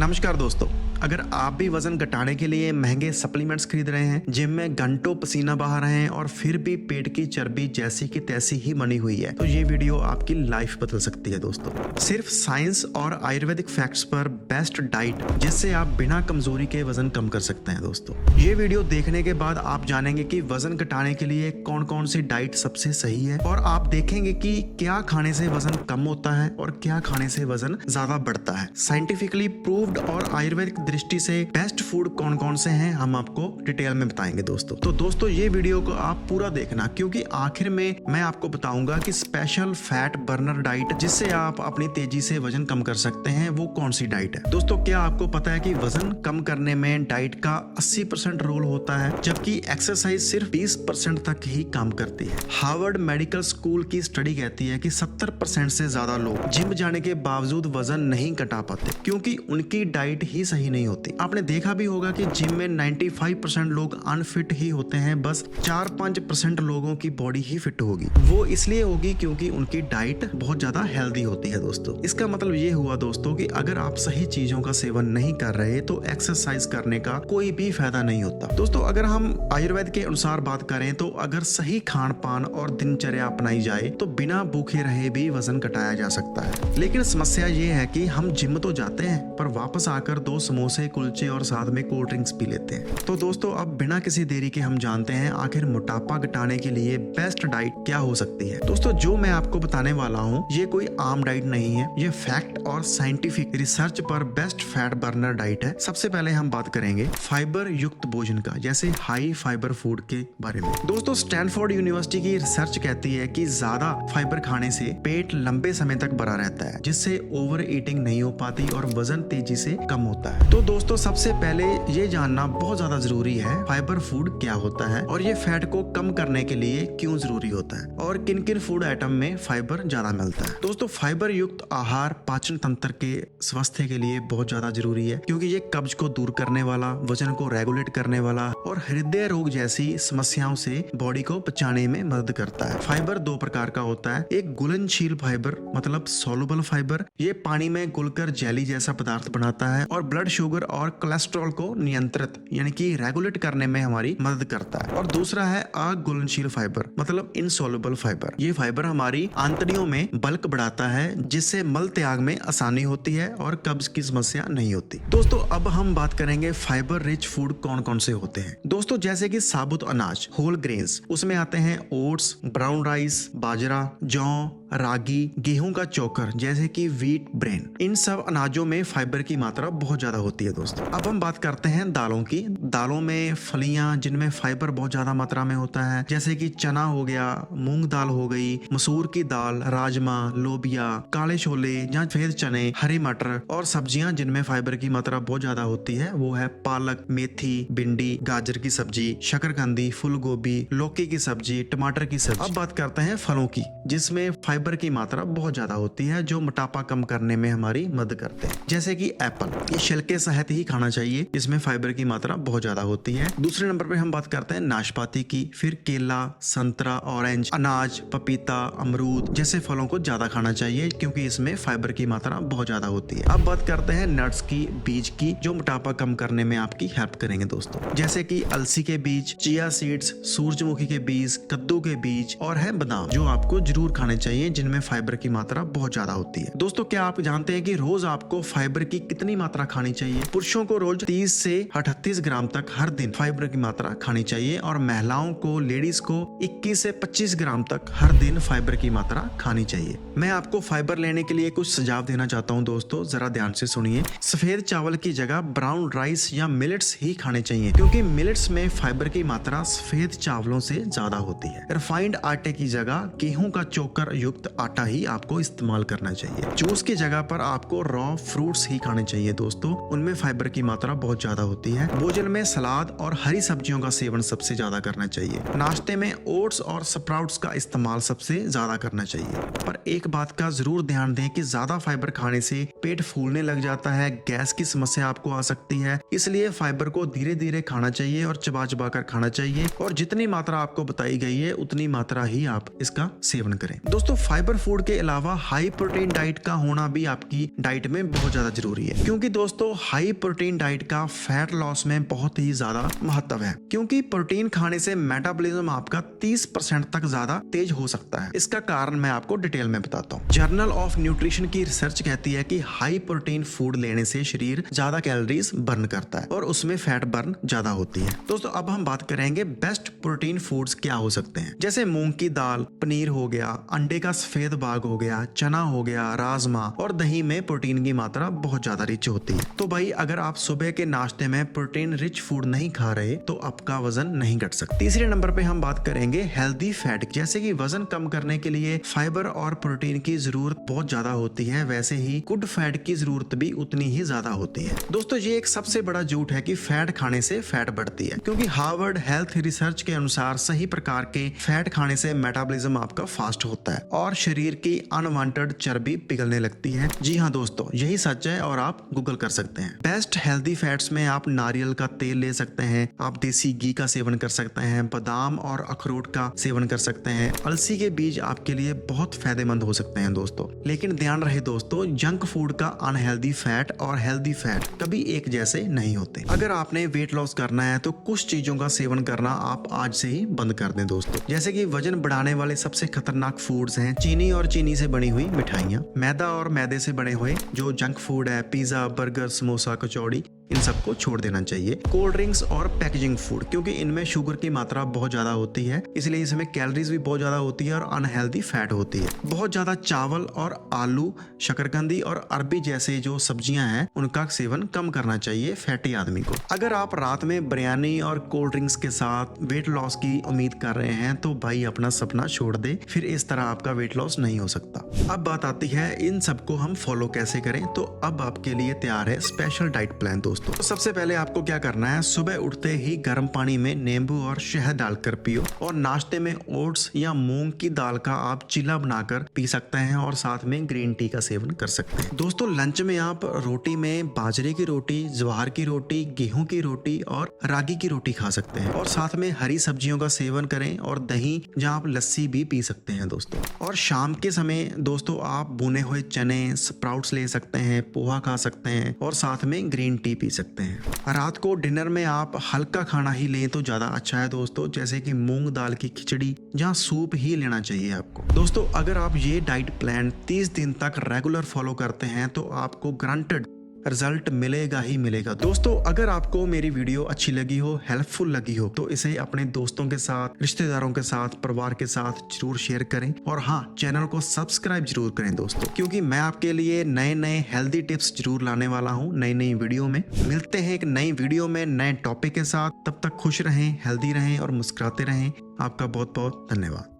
नमस्कार दोस्तों, अगर आप भी वजन घटाने के लिए महंगे सप्लीमेंट्स खरीद रहे हैं, जिम में घंटों पसीना बहा रहे हैं और फिर भी पेट की चर्बी जैसी की तैसी ही बनी हुई है, तो ये वीडियो आपकी लाइफ बदल सकती है दोस्तों। सिर्फ साइंस और आयुर्वेदिक फैक्ट्स पर बेस्ट डाइट जिससे आप बिना कमजोरी के वजन कम कर सकते हैं दोस्तों। ये वीडियो देखने के बाद आप जानेंगे कि वजन घटाने के लिए कौन कौन सी डाइट सबसे सही है और आप देखेंगे कि क्या खाने से वजन कम होता है और क्या खाने से वजन ज्यादा बढ़ता है। साइंटिफिकली प्रूव्ड और आयुर्वेदिक दृष्टि से बेस्ट फूड कौन कौन से हैं हम आपको डिटेल में बताएंगे दोस्तों। तो दोस्तों ये वीडियो को आप पूरा देखना, क्योंकि आखिर में मैं आपको बताऊंगा कि स्पेशल फैट बर्नर डाइट जिससे आप अपनी तेजी से वजन कम कर सकते हैं वो कौन सी डाइट है। दोस्तों क्या आपको पता है कि वजन कम करने में डाइट का 80% रोल होता है, जबकि एक्सरसाइज सिर्फ 20% तक ही काम करती है। हार्वर्ड मेडिकल स्कूल की स्टडी कहती है कि 70% से ज्यादा लोग जिम जाने के बावजूद वजन नहीं घटा पाते क्योंकि उनकी डाइट ही सही नहीं होती। आपने देखा भी होगा कि जिम में 95% लोग अनफिट ही होते हैं, बस 4-5% लोगों की बॉडी ही फिट होगी। वो इसलिए होगी क्योंकि उनकी डाइट बहुत ज्यादा हेल्दी होती है दोस्तों। इसका मतलब ये हुआ दोस्तों कि अगर आप सही चीजों का सेवन नहीं कर रहे तो एक्सरसाइज करने का कोई भी फायदा नहीं होता। दोस्तों अगर हम आयुर्वेद के अनुसार बात करें तो अगर सही खान पान और दिनचर्या अपनाई जाए तो बिना भूखे रहे भी वजन घटाया जा सकता है। लेकिन समस्या ये है कि हम जिम तो जाते हैं पर वापस आकर 2 समोसे, कुलचे और साथ में कोल्ड ड्रिंक्स पी लेते हैं। तो दोस्तों अब बिना किसी देरी के हम जानते हैं आखिर मोटापा घटाने के लिए बेस्ट डाइट क्या हो सकती है। दोस्तों जो मैं आपको बताने वाला हूँ ये कोई आम डाइट नहीं है, ये फैक्ट और साइंटिफिक रिसर्च पर बेस्ट फैट बर्नर डाइट है। सबसे पहले हम बात करेंगे फाइबर युक्त भोजन का, जैसे हाई फाइबर फूड के बारे में। दोस्तों स्टैनफोर्ड यूनिवर्सिटी की रिसर्च कहती है कि ज्यादा फाइबर खाने से पेट लंबे समय तक भरा रहता है, जिससे ओवर ईटिंग नहीं हो पाती और वजन तेजी से कम होता है। तो दोस्तों सबसे पहले ये जानना बहुत ज्यादा जरूरी है फाइबर फूड क्या होता है और ये फैट को कम करने के लिए क्यों जरूरी होता है और किन किन फूड आइटम में फाइबर ज्यादा मिलता है। दोस्तों फाइबर युक्त आहार पाचन तंत्र के स्वास्थ्य के लिए बहुत ज्यादा जरूरी है, क्योंकि ये कब्ज को दूर करने वाला, वजन को रेगुलेट करने वाला और हृदय रोग जैसी समस्याओं से बॉडी को बचाने में मदद करता है। फाइबर 2 प्रकार का होता है, एक घुलनशील फाइबर मतलब सोलुबल फाइबर, ये पानी में घुलकर जेली जैसा पदार्थ बनाता है और ब्लड शुगर और कोलेस्ट्रॉल को नियंत्रित यानी कि रेगुलेट करने में हमारी मदद करता है। और दूसरा है अघुलनशील फाइबर मतलब इनसोल्युबल फाइबर, ये फाइबर हमारी आंतड़ियों में बल्क बढ़ाता है जिससे मल त्याग में आसानी होती है और कब्ज की समस्या नहीं होती। दोस्तों अब हम बात करेंगे फाइबर रिच फूड कौन कौन से होते हैं। दोस्तों जैसे कि साबुत अनाज, होल ग्रेन्स, उसमें आते हैं ओट्स, ब्राउन राइस, बाजरा, जौ, रागी, गेहूं का चोकर जैसे कि व्हीट ब्रेन, इन सब अनाजों में फाइबर की मात्रा बहुत ज्यादा होती है दोस्तों। अब हम बात करते हैं दालों की। दालों में फलियां जिनमें फाइबर बहुत ज्यादा मात्रा में होता है, जैसे कि चना हो गया, मूंग दाल हो गई, मसूर की दाल, राजमा, लोबिया, काले छोले या सफेद चने, हरी मटर, और सब्जियां जिनमें फाइबर की मात्रा बहुत ज्यादा होती है वो है पालक, मेथी, भिंडी, गाजर की सब्जी, शकरकंदी, फूल गोभी, लौकी की सब्जी, टमाटर की सब्जी। अब बात करते हैं फलों की, जिसमें फाइबर की मात्रा बहुत ज्यादा होती है जो मोटापा कम करने में हमारी मदद करते हैं, जैसे कि एप्पल, ये छिलके सहित ही खाना चाहिए, इसमें फाइबर की मात्रा बहुत ज्यादा होती है। दूसरे नंबर पे हम बात करते हैं नाशपाती की, फिर केला, संतरा, ऑरेंज, अनाज, पपीता, अमरूद जैसे फलों को ज्यादा खाना चाहिए क्योंकि इसमें फाइबर की मात्रा बहुत ज्यादा होती है। अब बात करते हैं नट्स की, बीज की, जो मोटापा कम करने में आपकी हेल्प करेंगे दोस्तों, जैसे कि अलसी के बीज, चिया सीड्स, सूरजमुखी के बीज, कद्दू के बीज और है बादाम, जो आपको जरूर खाने चाहिए जिनमें फाइबर की मात्रा बहुत ज्यादा होती है। दोस्तों क्या आप जानते हैं कि रोज आपको फाइबर की कितनी मात्रा खानी चाहिए? पुरुषों को रोज 30 से 38 ग्राम तक हर दिन फाइबर की मात्रा खानी चाहिए और महिलाओं को, लेडीज को 21 से 25 ग्राम तक हर दिन फाइबर की मात्रा खानी चाहिए। मैं आपको फाइबर लेने के लिए कुछ सुझाव देना चाहता हूं दोस्तों, जरा ध्यान से सुनिए। सफेद चावल की जगह ब्राउन राइस या मिलेट्स ही खाने चाहिए, क्योंकि मिलेट्स में फाइबर की मात्रा सफेद चावलों से ज्यादा होती है। रिफाइंड आटे की जगह गेहूं का चोकर युक्त आटा ही आपको इस्तेमाल करना चाहिए। जूस की जगह पर आपको रॉ फ्रूट्स ही खाने चाहिए दोस्तों, उनमें फाइबर की मात्रा बहुत ज्यादा होती है। भोजन में सलाद और हरी सब्जियों का सेवन सबसे ज्यादा करना चाहिए। नाश्ते में ओट्स और स्प्राउट्स का इस्तेमाल सबसे ज्यादा करना चाहिए। पर एक बात का जरूर ध्यान दें कि ज्यादा फाइबर खाने से पेट फूलने लग जाता है, गैस की समस्या आपको आ सकती है, इसलिए फाइबर को धीरे धीरे खाना चाहिए और चबा चबा कर खाना चाहिए और जितनी मात्रा आपको बताई गई है उतनी मात्रा ही आप इसका सेवन करें। दोस्तों फाइबर फूड के अलावा हाई प्रोटीन डाइट का होना भी आपकी डाइट में बहुत ज्यादा जरूरी है, क्योंकि दोस्तों हाई प्रोटीन डाइट का फैट लॉस में बहुत ही ज्यादा महत्व है, क्योंकि प्रोटीन खाने से मेटाबॉलिज्म आपका 30% तक ज्यादा तेज हो सकता है। इसका कारण मैं आपको डिटेल में बताता हूँ। जर्नल ऑफ न्यूट्रिशन की रिसर्च कहती है कि हाई प्रोटीन फूड लेने से शरीर ज्यादा कैलोरीज बर्न करता है और उसमें फैट बर्न ज्यादा होती है। दोस्तों अब हम बात करेंगे बेस्ट प्रोटीन फूड्स क्या हो सकते हैं, जैसे मूंग की दाल, पनीर हो गया, अंडे का सफेद बाग हो गया, चना हो गया, राजमा और दही में प्रोटीन की मात्रा बहुत ज्यादा रिच होती है। तो भाई अगर आप सुबह के नाश्ते में प्रोटीन रिच फूड नहीं खा रहे तो आपका वजन नहीं घट सकता। तीसरे नंबर पे हम बात करेंगे हेल्दी फैट, जैसे कि वजन कम करने के लिए फाइबर और प्रोटीन की जरूरत बहुत ज्यादा होती है, वैसे ही गुड फैट की जरूरत भी उतनी ही ज्यादा होती है। दोस्तों ये एक सबसे बड़ा झूठ है कि फैट खाने से फैट बढ़ती है, क्योंकि हार्वर्ड हेल्थ रिसर्च के अनुसार सही प्रकार के फैट खाने से मेटाबॉलिज्म आपका फास्ट होता है और शरीर की अनवांटेड चर्बी पिघलने लगती है। जी हाँ दोस्तों, यही सच है और आप गूगल कर सकते हैं। बेस्ट हेल्दी फैट्स में आप नारियल का तेल ले सकते हैं, आप देसी घी का सेवन कर सकते हैं, बादाम और अखरोट का सेवन कर सकते हैं, अलसी के बीज आपके लिए बहुत फायदेमंद हो सकते हैं दोस्तों। लेकिन ध्यान रहे दोस्तों, जंक फूड का अनहेल्दी फैट और हेल्दी फैट कभी एक जैसे नहीं होते। अगर आपने वेट लॉस करना है तो कुछ चीजों का सेवन करना आप आज से ही बंद कर दें दोस्तों, जैसे कि वजन बढ़ाने वाले सबसे खतरनाक फूड्स हैं चीनी और चीनी से बनी हुई मिठाइयाँ, मैदा और मैदे से बने हुए जो जंक फूड है, पिज्जा, बर्गर, समोसा, कचौड़ी, इन सबको छोड़ देना चाहिए। कोल्ड ड्रिंक्स और पैकेजिंग फूड, क्योंकि इनमें शुगर की मात्रा बहुत ज्यादा होती है, इसलिए इसमें कैलोरीज भी बहुत ज्यादा होती है और अनहेल्दी फैट होती है। बहुत ज्यादा चावल और आलू, शकरकंदी और अरबी जैसे जो सब्जियां हैं उनका सेवन कम करना चाहिए फैटी आदमी को। अगर आप रात में बिरयानी और कोल्ड ड्रिंक्स के साथ वेट लॉस की उम्मीद कर रहे हैं तो भाई अपना सपना छोड़ दे, फिर इस तरह आपका वेट लॉस नहीं हो सकता। अब बात आती है इन सबको हम फॉलो कैसे करें, तो अब आपके लिए तैयार है स्पेशल डाइट प्लान दोस्तों। तो सबसे पहले आपको क्या करना है, सुबह उठते ही गर्म पानी में नींबू और शहद डालकर पियो और नाश्ते में ओट्स या मूंग की दाल का आप चिल्ला बनाकर पी सकते हैं और साथ में ग्रीन टी का सेवन कर सकते हैं। दोस्तों लंच में आप रोटी में बाजरे की रोटी, ज्वार की रोटी, गेहूं की रोटी और रागी की रोटी खा सकते हैं और साथ में हरी सब्जियों का सेवन करें और दही जहां आप लस्सी भी पी सकते हैं दोस्तों। और शाम के समय दोस्तों आप भुने हुए चने, स्प्राउट्स ले सकते हैं, पोहा खा सकते हैं और साथ में ग्रीन टी पी सकते हैं। रात को डिनर में आप हल्का खाना ही लें तो ज्यादा अच्छा है दोस्तों, जैसे कि मूंग दाल की खिचड़ी, जहां सूप ही लेना चाहिए आपको। दोस्तों अगर आप ये डाइट प्लान 30 दिन तक रेगुलर फॉलो करते हैं तो आपको ग्रांटेड रिजल्ट मिलेगा ही मिलेगा। दोस्तों अगर आपको मेरी वीडियो अच्छी लगी हो, हेल्पफुल लगी हो, तो इसे अपने दोस्तों के साथ, रिश्तेदारों के साथ, परिवार के साथ जरूर शेयर करें और हाँ, चैनल को सब्सक्राइब जरूर करें दोस्तों, क्योंकि मैं आपके लिए नए नए हेल्दी टिप्स जरूर लाने वाला हूँ नई नई वीडियो में। मिलते हैं एक नई वीडियो में नए टॉपिक के साथ, तब तक खुश रहें, हेल्दी रहें और मुस्कुराते रहें। आपका बहुत बहुत धन्यवाद।